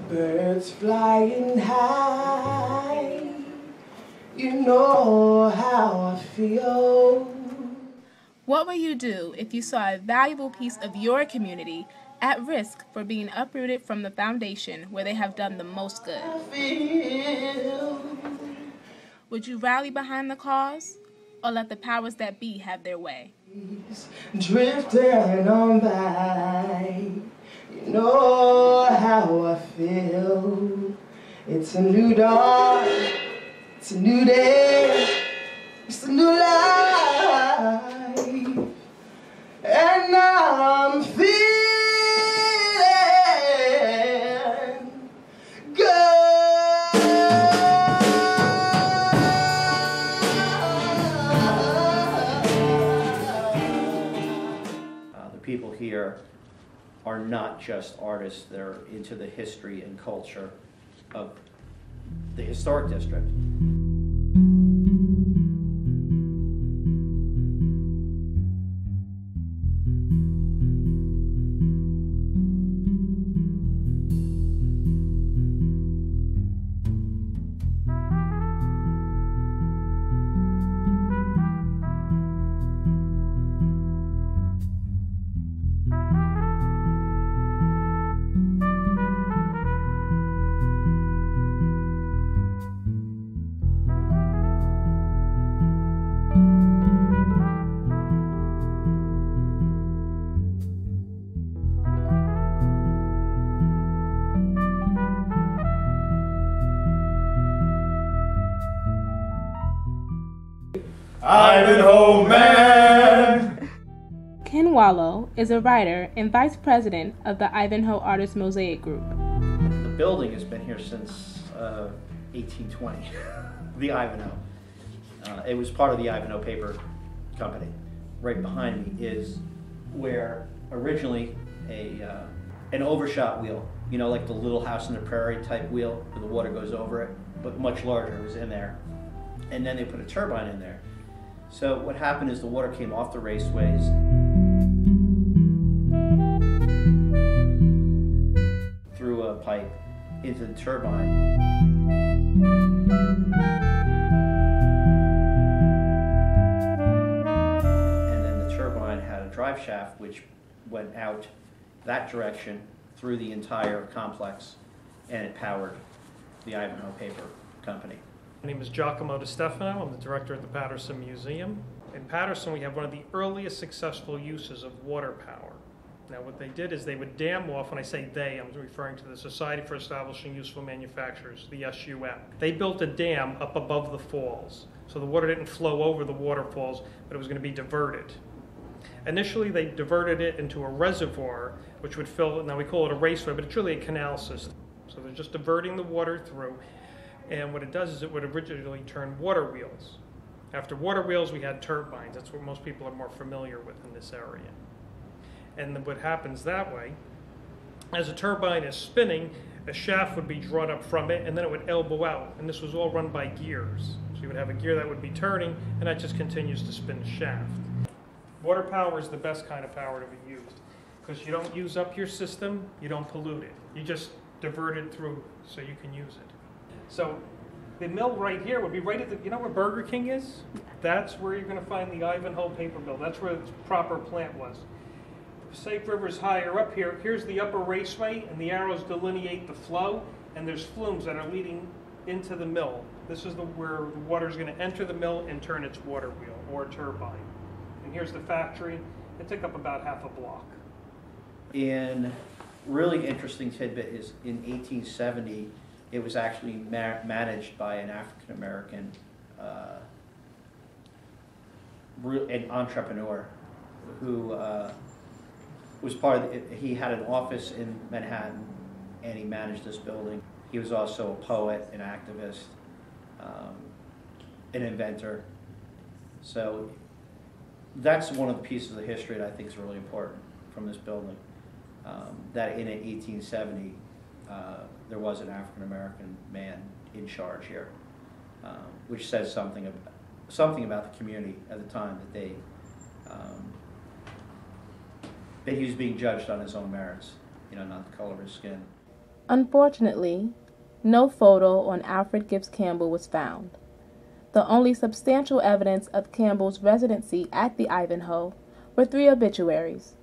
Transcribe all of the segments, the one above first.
Birds flying high, you know how I feel. What would you do if you saw a valuable piece of your community at risk for being uprooted from the foundation where they have done the most good? Would you rally behind the cause or let the powers that be have their way? Drifting on by, you know how I feel. It's a new dawn, it's a new day, it's a new life, and now I'm feeling good. The people here are not just artists, they're into the history and culture of the historic district. Ivanhoe Man! Ken Wallow is a writer and vice president of the Ivanhoe Artist Mosaic Group. The building has been here since 1820, the Ivanhoe. It was part of the Ivanhoe Paper Company. Right behind me is where originally an overshot wheel, you know, like the Little House on the Prairie type wheel where the water goes over it, but much larger, was in there. And then they put a turbine in there. So what happened is the water came off the raceways through a pipe into the turbine. And then the turbine had a drive shaft which went out that direction through the entire complex, and it powered the Ivanhoe Paper Company. My name is Giacomo Di Stefano. I'm the director of the Paterson Museum. In Paterson, we have one of the earliest successful uses of water power. Now, what they did is they would dam off. When I say they, I'm referring to the Society for Establishing Useful Manufacturers, the SUM. They built a dam up above the falls, so the water didn't flow over the waterfalls, but it was going to be diverted. Initially, they diverted it into a reservoir, which would fill, now we call it a raceway, but it's really a canal system. So they're just diverting the water through. And what it does is it would originally turn water wheels. After water wheels, we had turbines. That's what most people are more familiar with in this area. And then what happens that way, as a turbine is spinning, a shaft would be drawn up from it, and then it would elbow out. And this was all run by gears. So you would have a gear that would be turning, and that just continues to spin the shaft. Water power is the best kind of power to be used, because you don't use up your system, you don't pollute it. You just divert it through so you can use it. So the mill right here would be right at the, you know where Burger King is? That's where you're going to find the Ivanhoe paper mill. That's where the proper plant was. The Passaic River is higher up here. Here's the upper raceway, and the arrows delineate the flow, and there's flumes that are leading into the mill. This is where the water is going to enter the mill and turn its water wheel or turbine. And here's the factory. It took up about half a block. In really interesting tidbit is in 1870, it was actually managed by an African-American an entrepreneur who was part of he had an office in Manhattan, and he managed this building. He was also a poet, an activist, an inventor. So that's one of the pieces of the history that I think is really important from this building. That in 1870, there was an African-American man in charge here, which says something about the community at the time, that he was being judged on his own merits, you know, not the color of his skin. Unfortunately, no photo on Alfred Gibbs Campbell was found. The only substantial evidence of Campbell's residency at the Ivanhoe were 3 obituaries,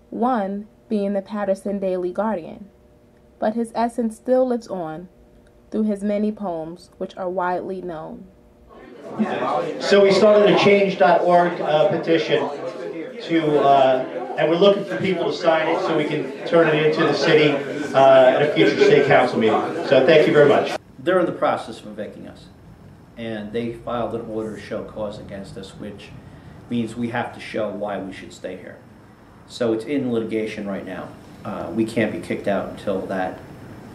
one being the Paterson Daily Guardian, but his essence still lives on through his many poems, which are widely known. So we started a change.org petition and we're looking for people to sign it so we can turn it into the city at a future state council meeting. So thank you very much. They're in the process of evicting us, and they filed an order to show cause against us, which means we have to show why we should stay here. So it's in litigation right now. We can't be kicked out until that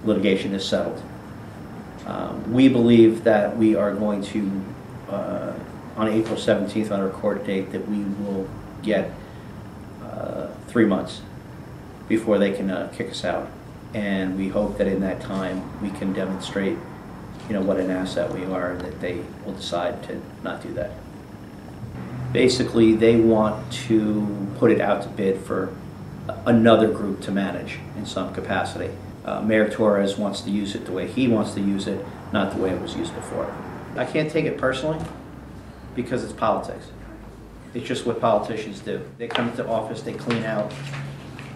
litigation is settled. We believe that we are going to, on April 17th, on our court date, that we will get 3 months before they can kick us out. And we hope that in that time we can demonstrate, what an asset we are, and that they will decide to not do that. Basically, they want to put it out to bid for another group to manage in some capacity. Mayor Torres wants to use it the way he wants to use it, not the way it was used before. I can't take it personally because it's politics. It's just what politicians do. They come into office, they clean out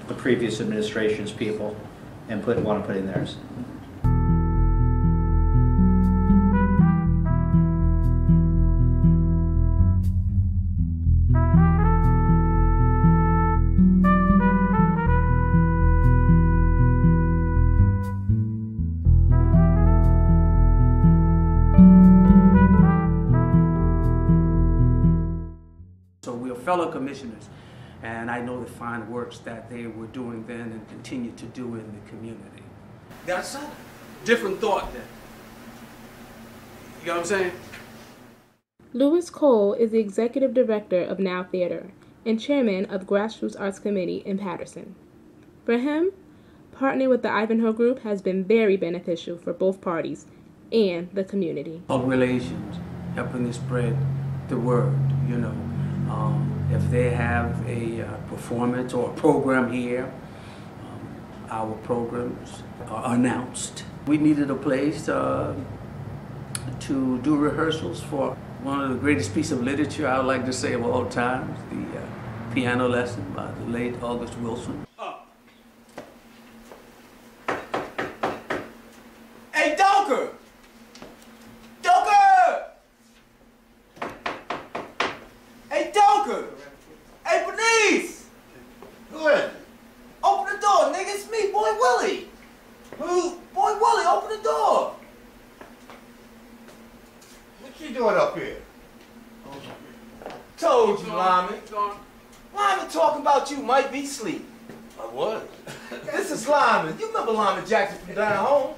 the previous administration's people and want to put in theirs. So we are fellow commissioners, and I know the fine works that they were doing then and continue to do in the community. That's a different thought then. You know what I'm saying? Lewis Cole is the executive director of Now Theater and chairman of Grassroots Arts Committee in Paterson. For him, partnering with the Ivanhoe Group has been very beneficial for both parties and the community. Public relations, helping to spread the word, If they have a performance or a program here, our programs are announced. We needed a place to do rehearsals for one of the greatest pieces of literature I would like to say of all times, the piano lesson by the late August Wilson. Hey, Doker! Doker! Hey, Doker! Hey, Bernice! Who is it? Open the door, nigga. It's me, Boy Willie. Who? Boy Willie, open the door. What you doing up here? Told you, Lyman. Lyman talking about you might be asleep. I was. This is Lyman. You remember Lyman Jackson from down home?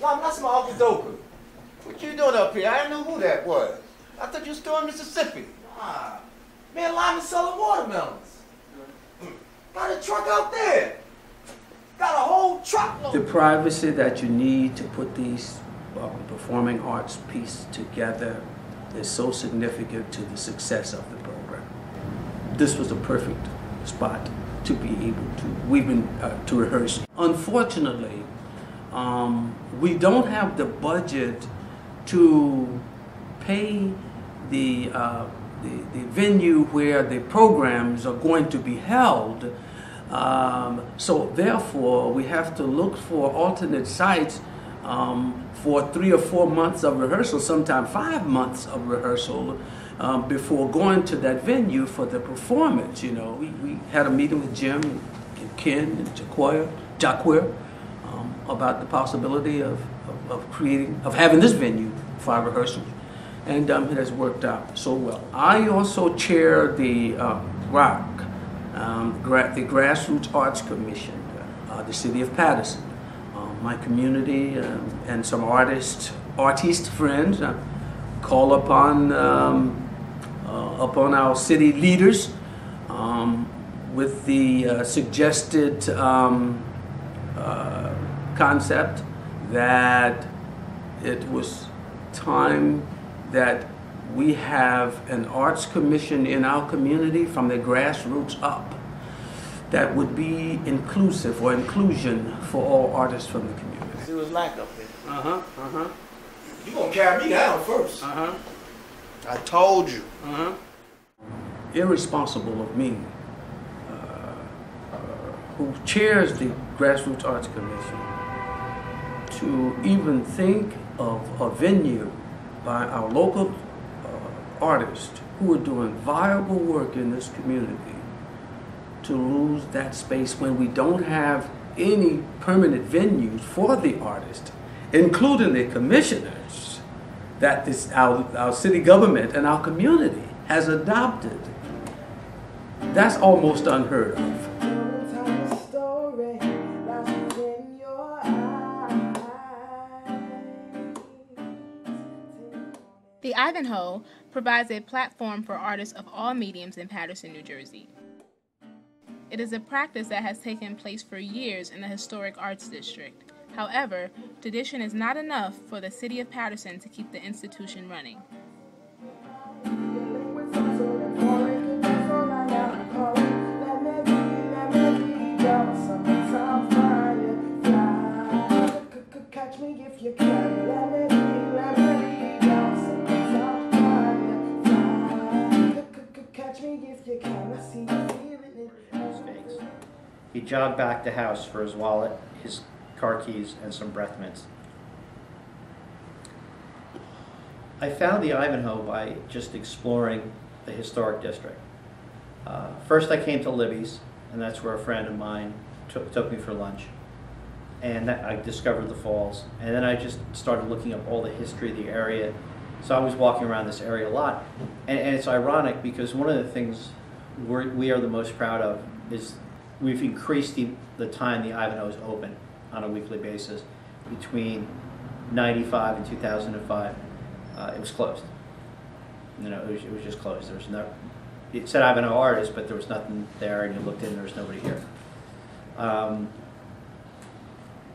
Lyman, that's my Uncle Doker. What you doing up here? I didn't know who that was. I thought you was still in Mississippi. Ah, man, Lyman selling watermelons. Got a truck out there. Got a whole truckload. The privacy that you need to put these performing arts piece together is so significant to the success of the program. This was a perfect spot to be able to rehearse. Unfortunately, we don't have the budget to pay the venue where the programs are going to be held. So therefore, we have to look for alternate sites for 3 or 4 months of rehearsal, sometimes 5 months of rehearsal before going to that venue for the performance. We had a meeting with Jim and Ken and Jacquer about the possibility of having this venue for our rehearsals. And it has worked out so well. I also chair the GRAC, the Grassroots Arts Commission, the city of Paterson. My community and some artist friends call upon our city leaders with the suggested concept that it was time that we have an arts commission in our community from the grassroots up that would be inclusive or inclusion for all artists from the community. was like up here. You gonna carry me down first. I told you. Irresponsible of me, who chairs the Grassroots Arts Commission, to even think of a venue by our local artists who are doing viable work in this community, to lose that space when we don't have any permanent venues for the artists, including the commissioners that our city government and our community has adopted. That's almost unheard of. The Ivanhoe provides a platform for artists of all mediums in Paterson, New Jersey. It is a practice that has taken place for years in the historic Arts District. However, tradition is not enough for the city of Paterson to keep the institution running. He jogged back to house for his wallet, his car keys, and some breath mints. I found the Ivanhoe by just exploring the historic district. First I came to Libby's, and that's where a friend of mine took me for lunch. And I discovered the falls. And then I just started looking up all the history of the area. So I was walking around this area a lot. And it's ironic because one of the things we are the most proud of is we've increased the time the Ivanhoe is open on a weekly basis. Between 95 and 2005, it was closed. You know, it was just closed. There was no. It said Ivanhoe Artist, but there was nothing there, and you looked in, and there was nobody here.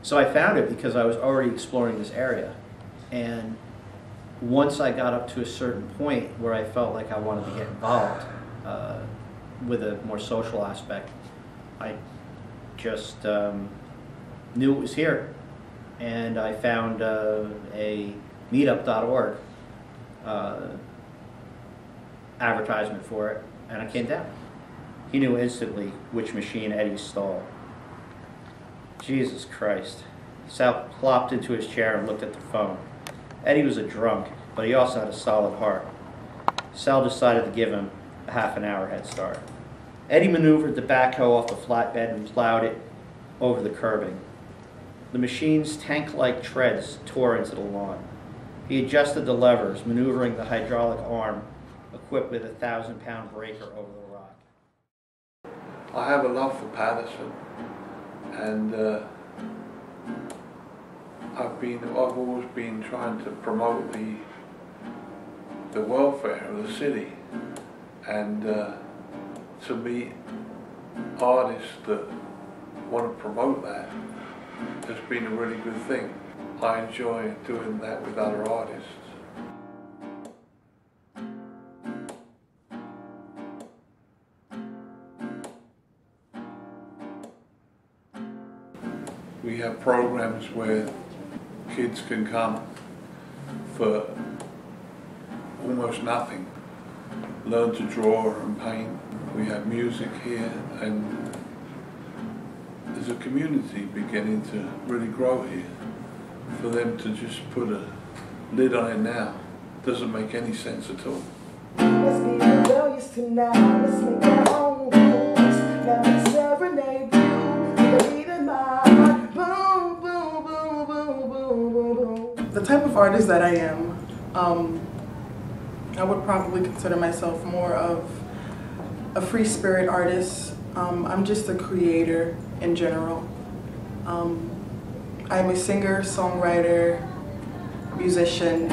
So I found it because I was already exploring this area, and once I got up to a certain point where I felt like I wanted to get involved with a more social aspect, I just knew it was here, and I found a meetup.org advertisement for it, and I came down. He knew instantly which machine Eddie stole. Jesus Christ. Sal plopped into his chair and looked at the phone. Eddie was a drunk, but he also had a solid heart. Sal decided to give him a half an hour head start. Eddie maneuvered the backhoe off the flatbed and plowed it over the curbing. The machine's tank-like treads tore into the lawn. He adjusted the levers, maneuvering the hydraulic arm equipped with a 1,000-pound breaker over the rock. I have a love for Paterson, and I've always been trying to promote the welfare of the city, and to meet artists that want to promote that has been a really good thing. I enjoy doing that with other artists. We have programs where kids can come for almost nothing, learn to draw and paint. We have music here, and there's a community beginning to really grow here. For them to just put a lid on it now doesn't make any sense at all. Let's be rebellious tonight. Let's make our own rules. Let me serenade you. The beat of my heart. Boom, boom, boom, boom, boom, boom, boom. The type of artist that I am, I would probably consider myself more of a free spirit artist. I'm just a creator in general. I'm a singer, songwriter, musician.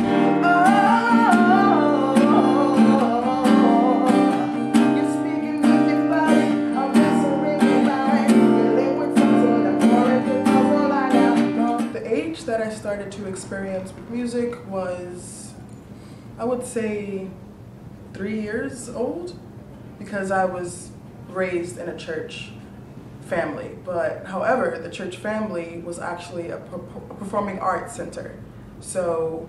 The age that I started to experience music was, I would say, 3 years old, because I was raised in a church family, but however, the church family was actually a performing arts center. So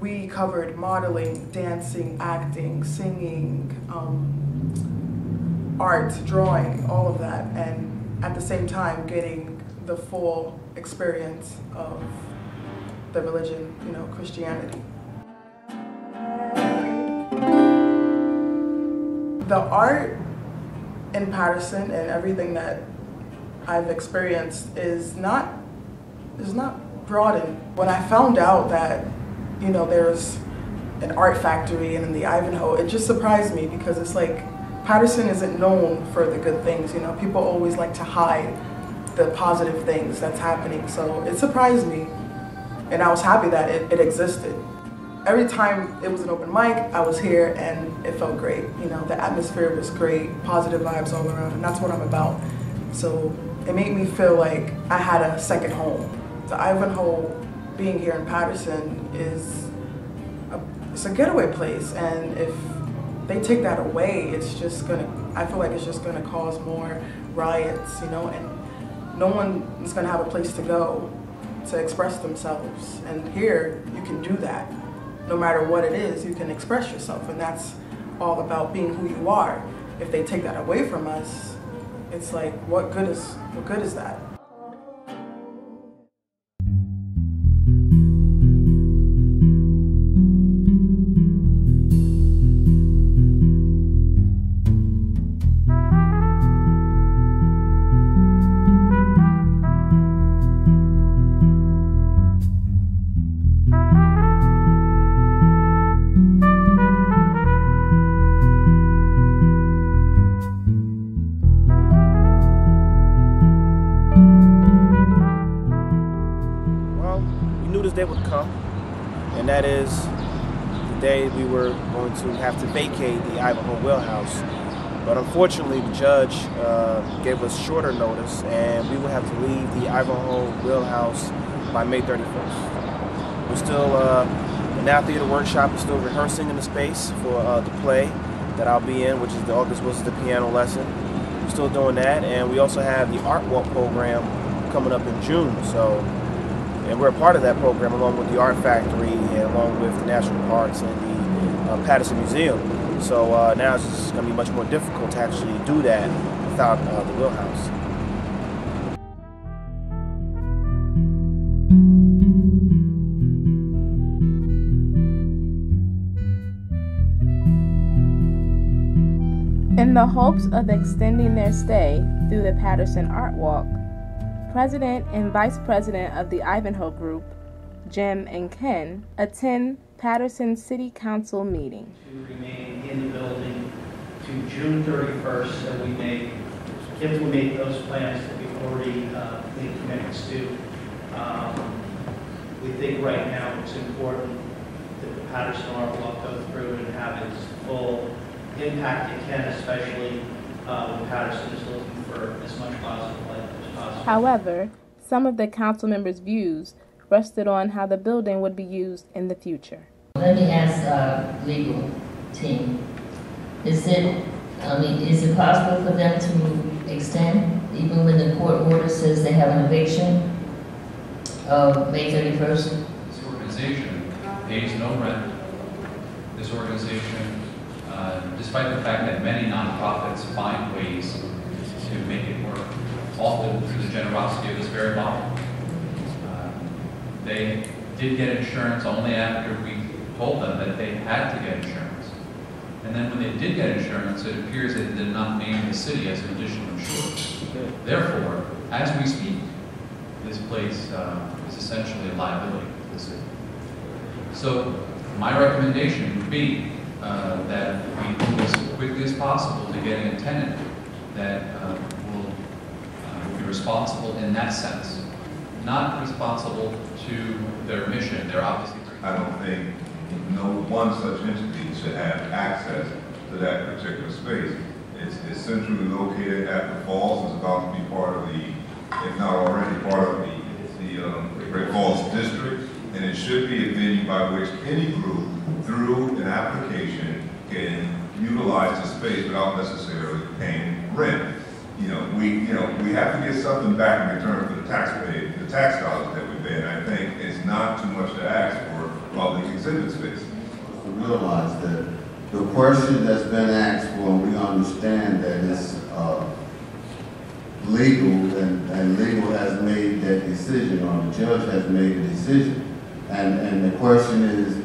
we covered modeling, dancing, acting, singing, art, drawing, all of that, and at the same time getting the full experience of the religion, you know, Christianity. The art in Paterson and everything that I've experienced is not broadened. When I found out that, you know, there's an art factory in the Ivanhoe, it just surprised me because it's like Paterson isn't known for the good things, you know. People always like to hide the positive things that's happening, so it surprised me, and I was happy that it existed. Every time it was an open mic, I was here and it felt great. You know, the atmosphere was great, positive vibes all around, and that's what I'm about. So it made me feel like I had a second home. The Ivanhoe, being here in Paterson, it's a getaway place, and if they take that away, it's just gonna, I feel like it's just gonna cause more riots, you know, and no one is gonna have a place to go to express themselves. And here, you can do that. No matter what it is, you can express yourself, and that's all about being who you are. If they take that away from us, it's like, what good is that? Day would come, and that is the day we were going to have to vacate the Ivanhoe Wheelhouse. But unfortunately, the judge gave us shorter notice, and we will have to leave the Ivanhoe Wheelhouse by May 31st. We're still, the Now Theater Workshop is still rehearsing in the space for the play that I'll be in, which is the August was the piano lesson. We're still doing that, and we also have the Art Walk program coming up in June. And we're a part of that program along with the Art Factory and along with the National Parks and the Paterson Museum. So now it's just going to be much more difficult to actually do that without the wheelhouse. In the hopes of extending their stay through the Paterson Art Walk, President and Vice President of the Ivanhoe Group, Jim and Ken, attend Paterson City Council meeting. To remain in the building to June 31st, so we may implement those plans that we've already made commitments to. We think right now it's important that the Paterson Art Walk go through and have its full impact it can, especially when Paterson is looking for as much positive light as possible. However, some of the council members' views rested on how the building would be used in the future. Let me ask legal team, is it possible for them to extend even when the court order says they have an eviction of May 31st? This organization pays no rent. This organization, despite the fact that many nonprofits find ways to make it work, often through the generosity of this very model. They did get insurance only after we told them that they had to get insurance. And then when they did get insurance, it appears they did not name the city as an additional insurer. Therefore, as we speak, this place is essentially a liability to the city. So my recommendation would be that we move as quickly as possible to getting a tenant that will be responsible in that sense. Not responsible to their mission. They're obviously... I don't think no one such entity should have access to that particular space. It's centrally located at the falls. It's about to be part of the, if not already part of the Great Falls District, and it should be a venue by which any group, through an application, can utilize the space without necessarily paying rent. we have to get something back in return for the tax dollars that we pay, and I think it's not too much to ask for public exhibit space. To realize that the question that's been asked for, we understand that it's legal, and legal has made that decision, or the judge has made a decision. And the question is,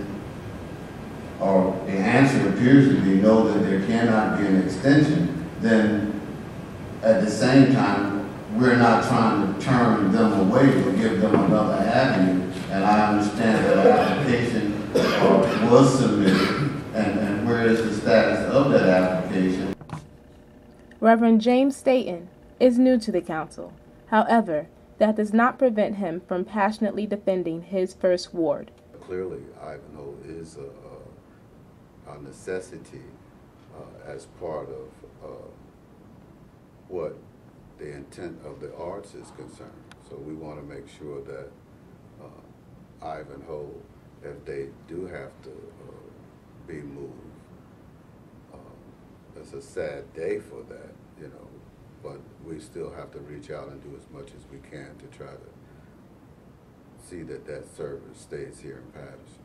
or the answer appears to be no, that there cannot be an extension. Then at the same time, we're not trying to turn them away or give them another avenue. And I understand that an application was submitted, and where is the status of that application? Reverend James Staton is new to the council. However, that does not prevent him from passionately defending his first ward. Clearly, Ivanhoe is a necessity as part of what the intent of the arts is concerned. So we want to make sure that Ivanhoe, if they do have to be moved, it's a sad day for that, but we still have to reach out and do as much as we can to try to see that that service stays here in Paterson.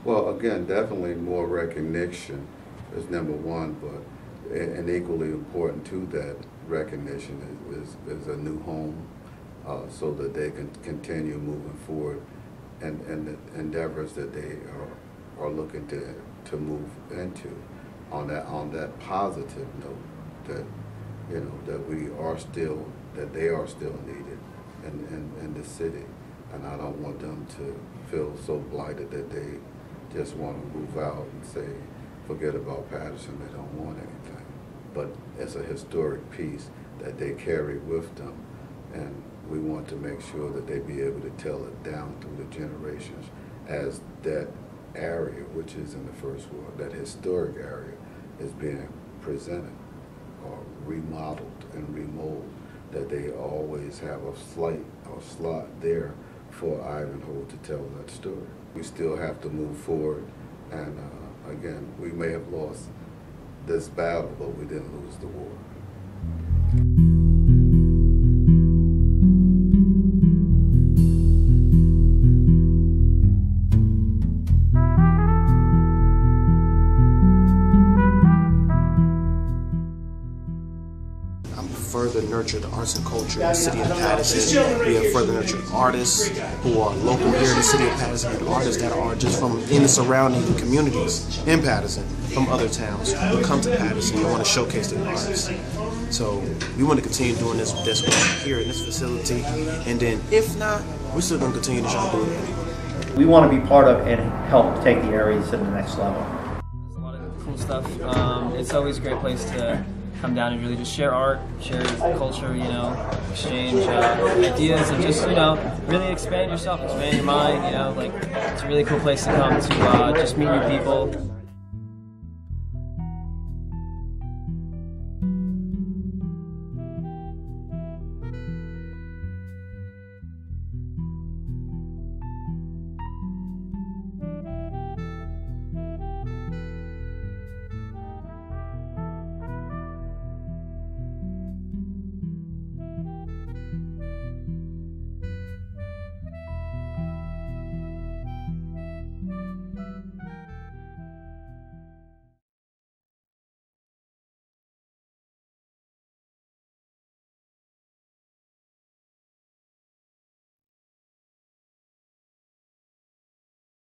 Well, again, definitely more recognition is number one, but and equally important to that recognition is a new home, so that they can continue moving forward and the endeavors that they are looking to move into on that positive note, that that they are still needed in the city, and I don't want them to feel so blighted that they just want to move out and say, forget about Paterson, they don't want anything. But it's a historic piece that they carry with them, and we want to make sure that they be able to tell it down through the generations as that area, which is in the first ward, that historic area, is being presented or remodeled and remolded, that they always have a slot there for Ivanhoe to tell that story. We still have to move forward, and again, we may have lost this battle, but we didn't lose the war. Further nurture the arts and culture in the city of Paterson. We have further nurtured artists who are local here in the city of Paterson, and artists that are just from in the surrounding communities in Paterson, from other towns, who come to Paterson and want to showcase their arts. So we want to continue doing this here in this facility, and then if not, we're still going to continue to try to do it. We want to be part of and help take the area to the next level. There's a lot of cool stuff. It's always a great place to come down and really just share art, share culture, exchange ideas, and just, really expand yourself, expand your mind, it's a really cool place to come to just meet new people.